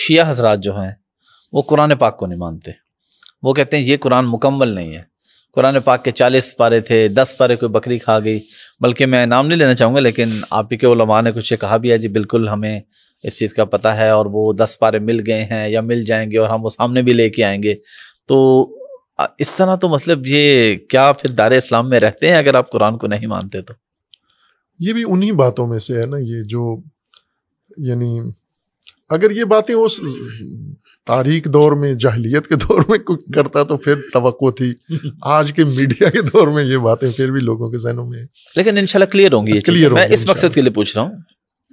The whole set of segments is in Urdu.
شیعہ حضرات جو ہیں وہ قرآن پاک کو نہیں مانتے. وہ کہتے ہیں یہ قرآن مکمل نہیں ہے. قرآن پاک کے 40 پارے تھے، 10 پارے کوئی بکری کھا گئی. بلکہ میں نام نہیں لینا چاہوں گا، لیکن آپ ہی کے علماء نے کچھ کہا بھی ہے جی بالکل ہمیں اس چیز کا پتہ ہے، اور وہ 10 پارے مل گئے ہیں یا مل جائیں گے اور ہم وہ سامنے بھی لے کے آئیں گے. تو اس طرح تو مطلب یہ کیا پھر دار اسلام میں رہتے ہیں اگر آپ قرآن کو نہیں مانتے تو؟ یہ بھی انہی باتوں میں سے ہے نا، یہ جو یعنی اگر یہ باتیں اس تاریخ دور میں، جاہلیت کے دور میں کوئی کرتا تو پھر توقع تھی. آج کے میڈیا کے دور میں یہ باتیں پھر بھی لوگوں کے ذہنوں میں، لیکن انشاءاللہ کلیئر ہوں گی یہ چیزیں. میں اس مقصد کے لیے پوچھ رہا ہوں.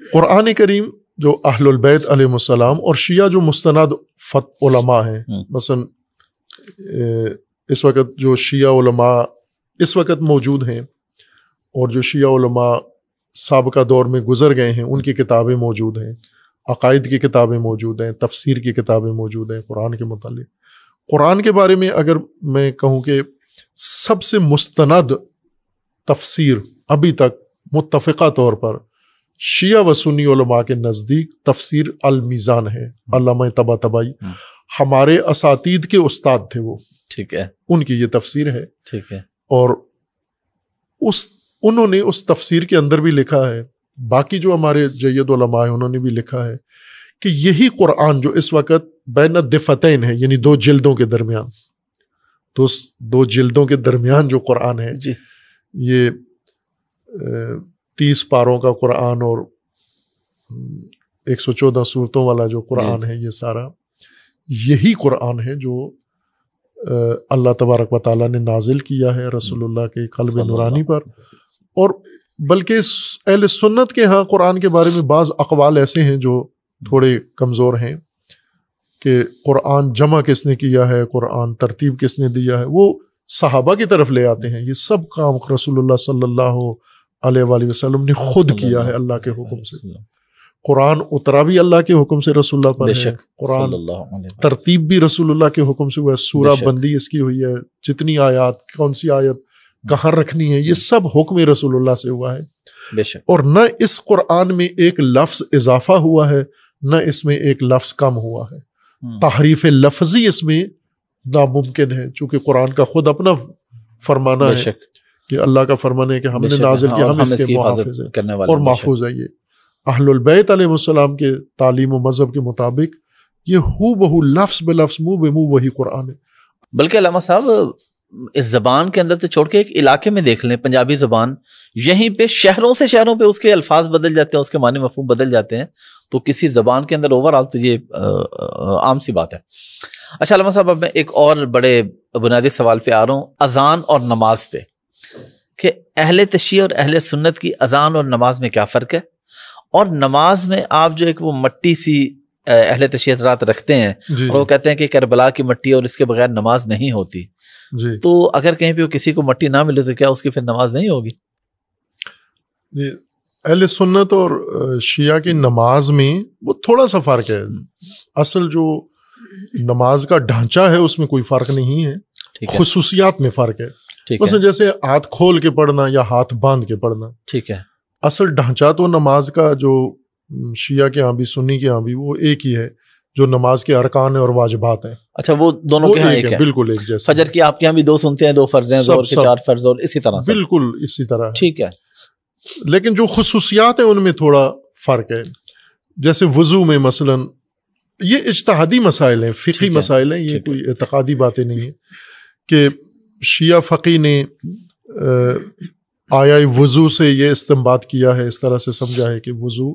قرآن کریم جو اہل البیت علیہم السلام اور شیعہ جو مستند علماء ہیں، مثلا اس وقت جو شیعہ علماء اس وقت موجود ہیں اور جو شیعہ علماء سابقہ دور میں گزر گئے ہیں، ان کی کتابیں موجود ہیں، عقائد کی کتابیں موجود ہیں، تفسیر کی کتابیں موجود ہیں قرآن کے متعلق. قرآن کے بارے میں اگر میں کہوں کہ سب سے مستند تفسیر ابھی تک متفقہ طور پر شیعہ و سنی علماء کے نزدیک تفسیر المیزان ہے، علامہ طباطبائی. ہمارے اساتید کے استاد تھے وہ، ٹھیک ہے، ان کی یہ تفسیر ہے. ٹھیک ہے. اور انہوں نے اس تفسیر کے اندر بھی لکھا ہے، باقی جو ہمارے جید علماء ہیں انہوں نے بھی لکھا ہے کہ یہی قرآن جو اس وقت بین الدفتین ہے، یعنی 2 جلدوں کے درمیان، تو 2 جلدوں کے درمیان جو قرآن ہے جی، یہ 30 پاروں کا قرآن اور 114 صورتوں والا جو قرآن ہے، یہ سارا یہی قرآن ہے جو اللہ تبارک و تعالیٰ نے نازل کیا ہے رسول اللہ کے قلب نورانی پر. اور بلکہ اہل سنت کے ہاں قرآن کے بارے میں بعض اقوال ایسے ہیں جو تھوڑے کمزور ہیں کہ قرآن جمع کس نے کیا ہے، قرآن ترتیب کس نے دیا ہے، وہ صحابہ کی طرف لے آتے ہیں. یہ سب کام رسول اللہ صلی اللہ علیہ وآلہ وسلم نے خود کیا ہے اللہ کے حکم سے. قرآن اترا بھی اللہ کے حکم سے رسول اللہ پر ہے، قرآن ترتیب بھی رسول اللہ کے حکم سے ہوا ہے، سورہ بندی اس کی ہوئی ہے، جتنی آیات، کون سی آیت کہاں رکھنی ہے، یہ سب حکم رسول اللہ سے ہوا ہے. بے شک. اور نہ اس قرآن میں ایک لفظ اضافہ ہوا ہے، نہ اس میں ایک لفظ کم ہوا ہے. تحریف لفظی اس میں ناممکن ہے، چونکہ قرآن کا خود اپنا فرمانا ہے کہ اللہ کا فرمان ہے کہ ہم نے نازل کیا، ہم اس کے محافظ ہیں اور محفوظ ہے. یہ اہل البیت علیہ السلام کے تعلیم و مذہب کے مطابق یہ ہو بہو لفظ بے لفظ منہ بے منہ وہی قرآن ہے. بلکہ علامہ صاحب اس زبان کے اندر تو چھوڑ کے ایک علاقے میں دیکھ لیں، پنجابی زبان، یہیں پہ شہروں سے شہروں پہ اس کے الفاظ بدل جاتے ہیں، اس کے معنی مفہوم بدل جاتے ہیں. تو کسی زبان کے اندر اوورآل تو یہ عام سی بات ہے. اچھا علامہ صاحب، اب میں ایک اور بڑے بنیادی سوال پہ آ رہا ہوں، اذان اور نماز پہ، کہ اہل تشیع اور اہل سنت کی اذان اور نماز میں کیا فرق ہے؟ اور نماز میں آپ جو ایک وہ مٹی سی اہل تشیع حضرات رکھتے ہیں اور وہ کہتے ہیں کہ کربلا کی مٹی اور اس کے بغیر نماز نہیں ہوتی. تو اگر کہیں پہ کسی کو مٹی نہ ملے تو کیا اس کی پھر نماز نہیں ہوگی؟ اہل سنت اور شیعہ کی نماز میں وہ تھوڑا سا فرق ہے. اصل جو نماز کا ڈھانچہ ہے اس میں کوئی فرق نہیں ہے، خصوصیات میں فرق ہے. مثلا جیسے ہاتھ کھول کے پڑھنا یا ہاتھ باندھ کے پڑھنا، ٹھیک ہے، اصل ڈھانچہ تو نماز کا جو شیعہ کے ہاں بھی سنی کے ہاں بھی وہ ایک ہی ہے، جو نماز کے ارکان اور واجبات ہیں. اچھا، وہ دونوں کے ہاں ایک ہے، بالکل ایک جیسا. فجر کی آپ کے ہاں بھی 2 سنتے ہیں، 2 فرض ہیں، ظہر کے 4 فرض، اور اسی طرح سے بالکل اسی طرح، ٹھیک ہے. لیکن جو خصوصیات ہیں ان میں تھوڑا فرق ہے. جیسے وضو میں مثلا یہ اجتہادی مسائل ہیں، فقہی مسائل ہیں، یہ کوئی اعتقادی باتیں نہیں ہیں کہ شیعہ فقی نے آیا وضو سے یہ استنباط کیا ہے، اس طرح سے سمجھا ہے کہ وضو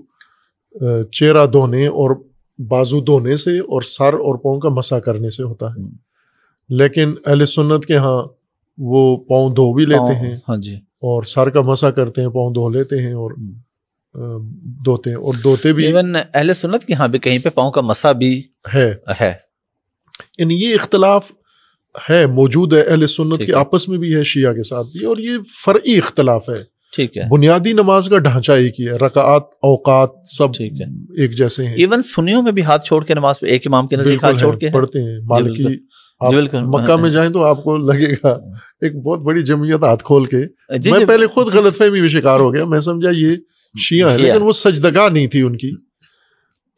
چہرہ دھونے اور بازو دھونے سے اور سر اور پاؤں کا مسح کرنے سے ہوتا ہے. لیکن اہل سنت کے ہاں وہ پاؤں دھو بھی لیتے ہیں، ہاں جی، اور سر کا مسح کرتے ہیں، پاؤں دھو لیتے ہیں اور دھوتے ہیں، اور دھوتے بھی. ایون اہل سنت کے ہاں بھی کہیں پہ پاؤں کا مسح بھی ہے. یعنی یہ اختلاف ہے، موجود ہے اہل سنت کے آپس میں بھی ہے، شیعہ کے ساتھ بھی، اور یہ فرعی اختلاف ہے. ٹھیک ہے. بنیادی نماز کا ڈھانچہ ایک ہی ہے، رکعات، اوقات سب ایک جیسے ہیں. ایون سنیوں میں بھی ہاتھ چھوڑ کے نماز پہ ایک امام کے نزدیک ہاتھ چھوڑ کے پڑھتے ہیں. مالکی آپ مکہ میں جائیں تو آپ کو لگے گا ایک بہت بڑی جمعیت ہاتھ کھول کے. میں پہلے خود غلط فہمی میں شکار ہو گیا، میں سمجھا یہ شیعہ ہے، لیکن وہ سجدگاہ نہیں تھی ان کی.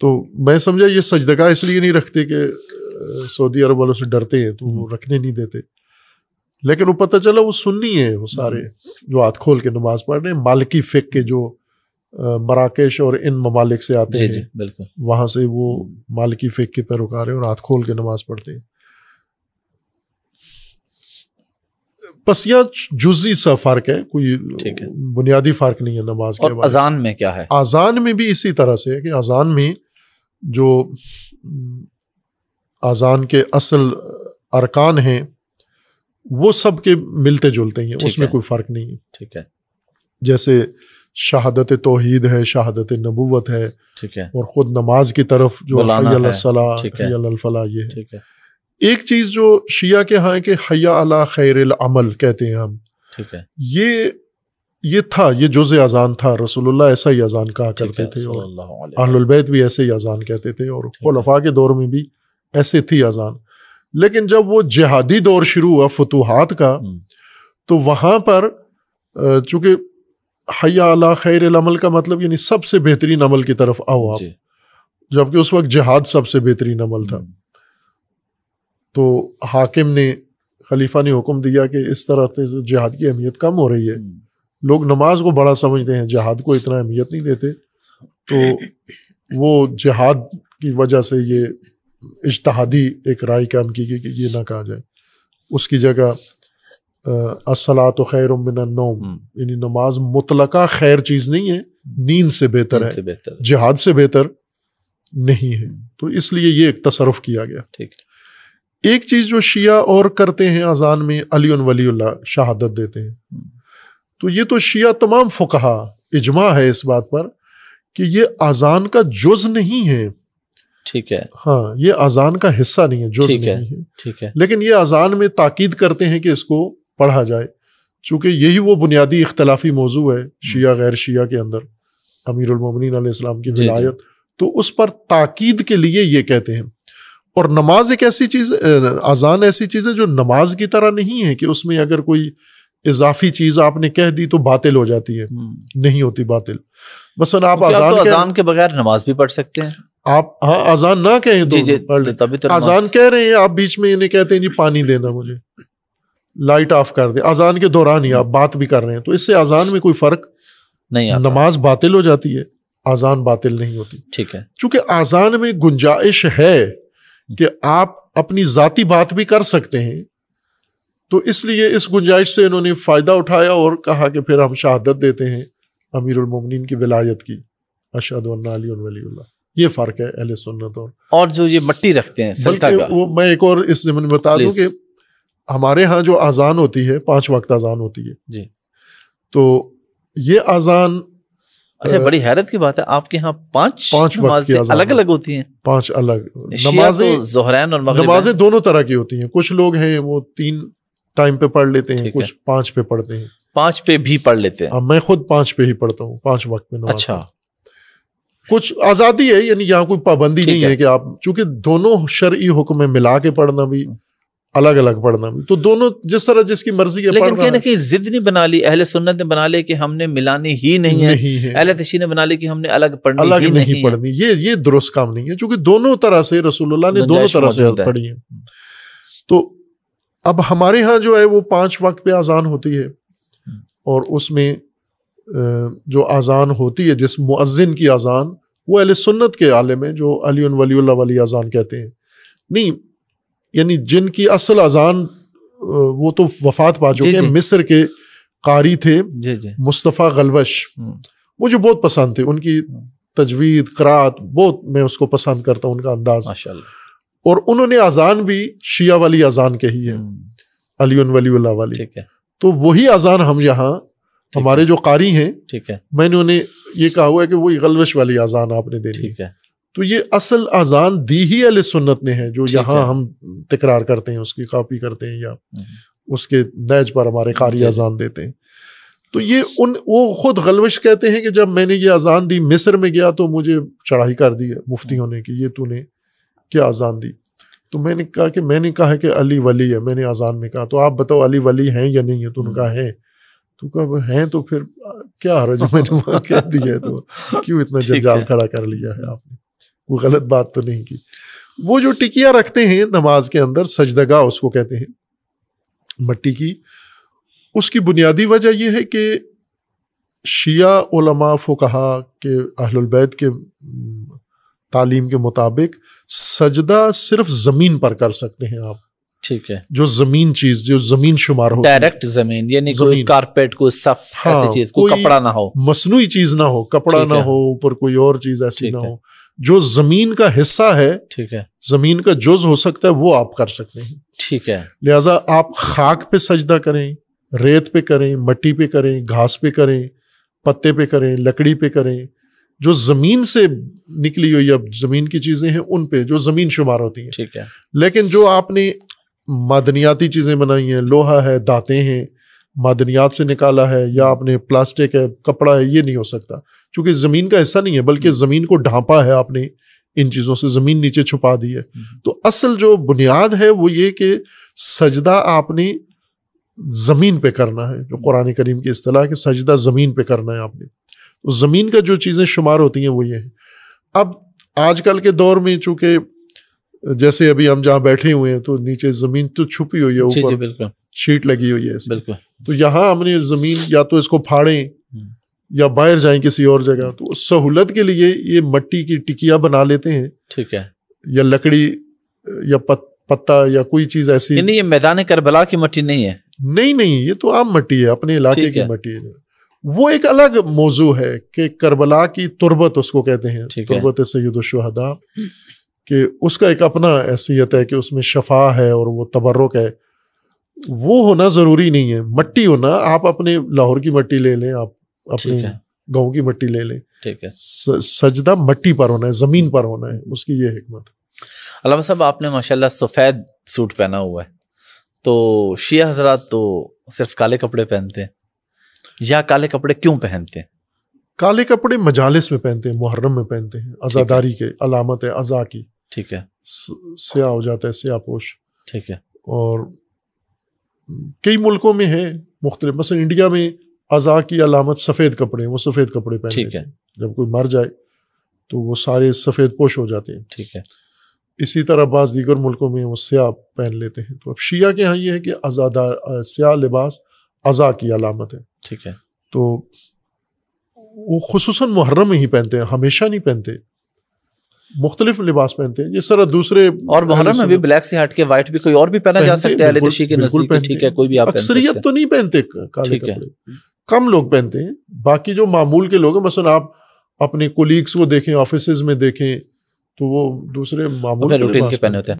تو میں سمجھا یہ سجدگاہ اس لیے نہیں رکھتے کہ سعودی عرب والوں سے ڈرتے ہیں تو وہ رکھنے نہیں دیتے، لیکن وہ پتہ چلا وہ سنی ہیں وہ سارے جو ہاتھ کھول کے نماز پڑھ رہے ہیں، مالکی فقہ کے جو مراکش اور ان ممالک سے آتے ہیں بالکل وہاں سے وہ مالکی فقہ کے پیروکار ہیں اور ہاتھ کھول کے نماز پڑھتے ہیں. بس یہ جزئی سا فرق ہے، کوئی بنیادی فرق نہیں ہے نماز کے. اور اذان میں کیا ہے؟ اذان میں بھی اسی طرح سے ہے کہ اذان میں جو اذان کے اصل ارکان ہیں وہ سب کے ملتے جلتے ہیں، اس میں کوئی فرق نہیں ہے. ٹھیک ہے. جیسے شہادت توحید ہے، شہادت نبوت ہے، ٹھیک ہے، اور خود نماز کی طرف جو حی علی الصلاۃ، حی علی الفلاح یہ ہے. ٹھیک ہے. ایک چیز جو شیعہ کے ہاں ہے کہ حی علی خیر العمل کہتے ہیں ہم. ٹھیک ہے. یہ تھا، یہ جزء اذان تھا. رسول اللہ ایسا ہی اذان کہا کرتے تھے اور اہل البیت بھی ایسے ہی اذان کہتے تھے اور خلفاء کے دور میں بھی ایسے تھی اذان. لیکن جب وہ جہادی دور شروع ہوا فتوحات کا تو وہاں پر چونکہ حی علی خیر العمل کا مطلب یعنی سب سے بہترین عمل کی طرف آؤ آپ، جبکہ اس وقت جہاد سب سے بہترین عمل تھا. تو حاکم نے، خلیفہ نے حکم دیا کہ اس طرح سے جہاد کی اہمیت کم ہو رہی ہے، لوگ نماز کو بڑا سمجھتے ہیں، جہاد کو اتنا اہمیت نہیں دیتے. تو وہ جہاد کی وجہ سے یہ اجتہادی ایک رائے قائم کی گئی کہ یہ نہ کہا جائے. اس کی جگہ الصلاۃ خیر من النوم، یعنی نماز مطلقہ خیر چیز نہیں ہے، نیند سے بہتر ہے، جہاد سے بہتر نہیں ہے. تو اس لیے یہ ایک تصرف کیا گیا. ٹھیک. ایک چیز جو شیعہ اور کرتے ہیں اذان میں، علی ولی اللہ شہادت دیتے ہیں. تو یہ تو شیعہ تمام فقہا اجماع ہے اس بات پر کہ یہ اذان کا جز نہیں ہے. ٹھیک ہے. ہاں، یہ اذان کا حصہ نہیں ہے، جز نہیں ہے. ٹھیک ہے. لیکن یہ اذان میں تاکید کرتے ہیں کہ اس کو پڑھا جائے، چونکہ یہی وہ بنیادی اختلافی موضوع ہے شیعہ غیر شیعہ کے اندر، امیر المومنین علیہ السلام کی ولایت. تو اس پر تاکید کے لیے یہ کہتے ہیں. اور نماز ایک ایسی چیز، اذان ایسی چیز ہے جو نماز کی طرح نہیں ہے کہ اس میں اگر کوئی اضافی چیز آپ نے کہہ دی تو باطل ہو جاتی ہے. نہیں ہوتی باطل. مثلا آپ اذان کے بغیر نماز بھی پڑھ سکتے ہیں. آپ ہاں اذان نہ کہیں تو اذان کہہ رہے ہیں آپ، بیچ میں انہیں کہتے ہیں جی پانی دینا مجھے، لائٹ آف کر دے، اذان کے دوران ہی آپ بات بھی کر رہے ہیں، تو اس سے اذان میں کوئی فرق نہیں آتا. نماز باطل ہو جاتی ہے، اذان باطل نہیں ہوتی. ٹھیک ہے. چونکہ اذان میں گنجائش ہے کہ آپ اپنی ذاتی بات بھی کر سکتے ہیں، تو اس لیے اس گنجائش سے انہوں نے فائدہ اٹھایا اور کہا کہ پھر ہم شہادت دیتے ہیں امیر المومنین کی ولایت کی، اشہد ان علی ولی اللہ. یہ فرق ہے اہل سنت اور جو یہ مٹی رکھتے ہیں سجدہ کا. وہ میں ایک اور اس ضمن میں بتا دوں کہ ہمارے ہاں جو اذان ہوتی ہے 5 وقت اذان ہوتی ہے جی، تو یہ اذان اچھا بڑی حیرت کی بات ہے آپ کے ہاں 5 نمازیں الگ الگ ہوتی ہیں. 5 الگ نمازیں، ظہرین اور مغرب نمازیں دونوں طرح کی ہوتی ہیں. کچھ لوگ ہیں وہ 3 ٹائم پہ پڑھ لیتے ہیں، کچھ 5 پہ پڑھتے ہیں. 5 پہ بھی پڑھ لیتے ہیں. میں خود 5 پہ ہی پڑھتا ہوں، 5 وقت پہ نماز. اچھا، کچھ آزادی ہے، یعنی یہاں کوئی پابندی نہیں ہے کہ آپ، چونکہ دونوں شرعی حکم میں ملا کے پڑھنا بھی الگ الگ پڑھنا بھی، تو دونوں جس طرح جس کی مرضی ہے. لیکن کہیں نہ کہیں ضد نہیں بنا لی اہل سنت نے، بنا لے کہ ہم نے ملانی ہی نہیں ہے. اہل تشیع نے بنا لی کہ ہم نے الگ نہیں پڑھنی. یہ درست کام نہیں ہے، چونکہ دونوں طرح سے رسول اللہ نے دونوں طرح سے پڑھی ہے. تو اب ہمارے ہاں جو ہے وہ 5 وقت پہ اذان ہوتی ہے، اور اس میں جو اذان ہوتی ہے جس مؤذن کی اذان، وہ اہل سنت کے عالم ہیں جو علی ولی اللہ والی اذان کہتے ہیں. نہیں، یعنی جن کی اصل اذان وہ تو وفات پا چکے ہیں. مصر کے قاری تھے مصطفیٰ غلوش، مجھے بہت پسند تھے ان کی تجوید، قرات، بہت میں اس کو پسند کرتا ہوں، ان کا انداز ماشاءاللہ. اور انہوں نے اذان بھی شیعہ والی اذان کہی ہے، علی ولی اللہ والی. تو وہی اذان ہم یہاں ہمارے جو قاری ہیں، میں نے انہیں یہ کہا ہوا ہے کہ وہی غلوش والی اذان آپ نے دینی ہے. تو یہ اصل اذان دی ہی اہل سنت نے ہے، جو یہاں ہم تکرار کرتے ہیں، اس کی کاپی کرتے ہیں یا اس کے نیج پر ہمارے قاری اذان دیتے ہیں. تو یہ وہ خود غلوش کہتے ہیں کہ جب میں نے یہ اذان دی مصر میں گیا تو مجھے چڑھائی کر دی مفتیوں نے کہ یہ تو نے کیا اذان دی. تو میں نے کہا کہ میں نے کہا کہ علی ولی ہے، میں نے اذان میں کہا تو آپ بتاؤ علی ولی ہیں یا نہیں ہے. تو انہوں نے کہا ہیں. تو کہا ہیں تو پھر کیا حرج، میں نے وہاں کہہ دیا ہے، تو کیوں اتنا جنجال کھڑا کر لیا ہے آپ نے. کوئی غلط بات تو نہیں کی. وہ جو ٹکیا رکھتے ہیں نماز کے اندر، سجدگاہ اس کو کہتے ہیں مٹی کی، اس کی بنیادی وجہ یہ ہے کہ شیعہ علماء فقہا کے اہل البیت کے تعلیم کے مطابق سجدہ صرف زمین پر کر سکتے ہیں آپ. ٹھیک ہے. جو زمین چیز، جو زمین شمار ہو، ڈائریکٹ زمین، یعنی کوئی کارپیٹ، کوئی صف، ایسی چیز، کوئی کپڑا نہ ہو، مصنوعی چیز نہ ہو، کپڑا نہ ہو، اوپر کوئی اور چیز ایسی نہ ہو، جو زمین کا حصہ ہے، ٹھیک ہے، زمین کا جز ہو سکتا ہے، وہ آپ کر سکتے ہیں. ٹھیک ہے. لہٰذا آپ خاک پہ سجدہ کریں، ریت پہ کریں، مٹی پہ کریں، گھاس پہ کریں، پتے پہ کریں، لکڑی پہ کریں، جو زمین سے نکلی ہوئی اب زمین کی چیزیں ہیں ان پہ، جو زمین شمار ہوتی ہیں. ٹھیک ہے. لیکن جو آپ نے معدنیاتی چیزیں بنائی ہیں، لوہا ہے، دانتیں ہیں، معدنیات سے نکالا ہے، یا آپ نے پلاسٹک ہے، کپڑا ہے، یہ نہیں ہو سکتا، چونکہ زمین کا حصہ نہیں ہے، بلکہ زمین کو ڈھانپا ہے آپ نے ان چیزوں سے، زمین نیچے چھپا دی ہے. تو اصل جو بنیاد ہے وہ یہ کہ سجدہ آپ نے زمین پہ کرنا ہے، جو قرآن کریم کی اصطلاح ہے کہ سجدہ زمین پہ کرنا ہے آپ نے. تو زمین کا جو چیزیں شمار ہوتی ہیں وہ یہ ہیں. اب آج کل کے دور میں چونکہ جیسے ابھی ہم جہاں بیٹھے ہوئے ہیں تو نیچے زمین تو چھپی ہوئی ہے، اوپر شیٹ لگی ہوئی ہے، بالکل. تو یہاں ہم نے زمین یا تو اس کو پھاڑیں یا باہر جائیں کسی اور جگہ، تو سہولت کے لیے یہ مٹی کی ٹکیا بنا لیتے ہیں. ٹھیک ہے. یا لکڑی یا پتا یا کوئی چیز ایسی. یہ میدان کربلا کی مٹی نہیں ہے؟ نہیں، یہ تو عام مٹی ہے، اپنے علاقے کی مٹی ہے. وہ ایک الگ موضوع ہے کہ کربلا کی تربت اس کو کہتے ہیں، تربت سید الشہداء، کہ اس کا ایک اپنا حیثیت ہے کہ اس میں شفا ہے اور وہ تبرک ہے. وہ ہونا ضروری نہیں ہے، مٹی ہونا. آپ اپنے لاہور کی مٹی لے لیں، آپ اپنے گاؤں کی مٹی لے لیں. ٹھیک ہے. سجدہ مٹی پر ہونا ہے، زمین پر ہونا ہے، اس کی یہ حکمت. علامہ صاحب، آپ نے ماشاءاللہ سفید سوٹ پہنا ہوا ہے، تو شیعہ حضرات تو صرف کالے کپڑے پہنتے ہیں، یا کالے کپڑے کیوں پہنتے ہیں؟ کالے کپڑے مجالس میں پہنتے ہیں، محرم میں پہنتے ہیں، عزاداری کے علامت ہے، عزا کی. ٹھیک ہے. سیاہ ہو جاتا ہے، سیاہ پوش. ٹھیک ہے. اور کئی ملکوں میں ہے مختلف، مثلا انڈیا میں عزا کی علامت سفید کپڑے ہیں، وہ سفید کپڑے پہنتے ہیں. جب کوئی مر جائے تو وہ سارے سفید پوش ہو جاتے ہیں. ٹھیک ہے. اسی طرح بعض دیگر ملکوں میں وہ سیاہ پہن لیتے ہیں. تو اب شیعہ کے ہاں یہ ہے کہ عزادار سیاہ لباس عزا کی علامت ہے. ٹھیک ہے. تو وہ خصوصاً محرم میں ہی پہنتے ہیں، ہمیشہ نہیں پہنتے، مختلف لباس پہنتے ہیں جس طرح دوسرے. اور محرم میں بھی بلیک سے ہٹ کے وائٹ بھی کوئی اور بھی پہنا جا سکتا ہے، اہل تشیع کے نزدیک. ٹھیک ہے. کوئی بھی آپ اکثریت تو نہیں پہنتے کالے کپڑے، کم لوگ پہنتے ہیں. باقی جو معمول کے لوگ ہیں، مثلا آپ اپنے کولیگس کو دیکھیں، آفیسز میں دیکھیں، تو وہ دوسرے معمول روٹین کے پہنے ہوتے ہیں.